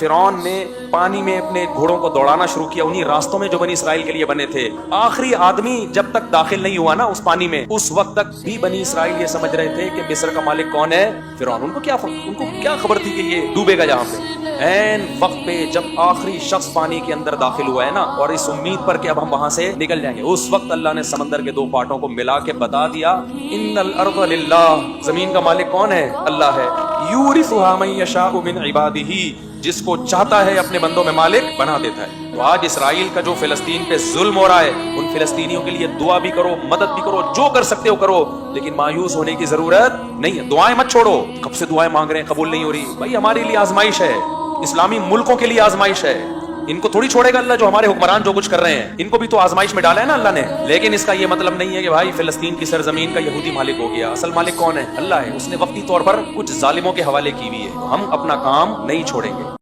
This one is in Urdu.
فرعون نے پانی میں اپنے گھوڑوں کو دوڑانا شروع کیا انہی راستوں میں جو بنی اسرائیل کے لیے بنے تھے. آخری آدمی جب تک داخل نہیں ہوا نا اس پانی میں, اس وقت تک بھی بنی اسرائیل یہ سمجھ رہے تھے کہ مصر کا مالک کون ہے؟ فرعون. ان کو کیا خبر تھی کہ یہ ڈوبے گا یہاں پہ. این وقت پہ جب آخری شخص پانی کے اندر داخل ہوا ہے نا, اور اس امید پر کہ اب ہم وہاں سے نکل جائیں گے, اس وقت اللہ نے سمندر کے دو پارٹوں کو ملا کے بتا دیا ان الارض للہ, زمین کا مالک کون ہے؟ اللہ ہے. یورثها من یشاء من عبادہ, جس کو چاہتا ہے اپنے بندوں میں مالک بنا دیتا ہے. تو آج اسرائیل کا جو فلسطین پہ ظلم ہو رہا ہے, ان فلسطینیوں کے لیے دعا بھی کرو, مدد بھی کرو, جو کر سکتے ہو کرو, لیکن مایوس ہونے کی ضرورت نہیں ہے. دعائیں مت چھوڑو, کب سے دعائیں مانگ رہے ہیں قبول نہیں ہو رہی. بھائی ہمارے لیے آزمائش ہے, اسلامی ملکوں کے لیے آزمائش ہے. ان کو تھوڑی چھوڑے گا اللہ, جو ہمارے حکمران جو کچھ کر رہے ہیں ان کو بھی تو آزمائش میں ڈالا ہے نا اللہ نے. لیکن اس کا یہ مطلب نہیں ہے کہ بھائی فلسطین کی سرزمین کا یہودی مالک ہو گیا. اصل مالک کون ہے؟ اللہ ہے. اس نے وقتی طور پر کچھ ظالموں کے حوالے کی ہوئی ہے. ہم اپنا کام نہیں چھوڑیں گے.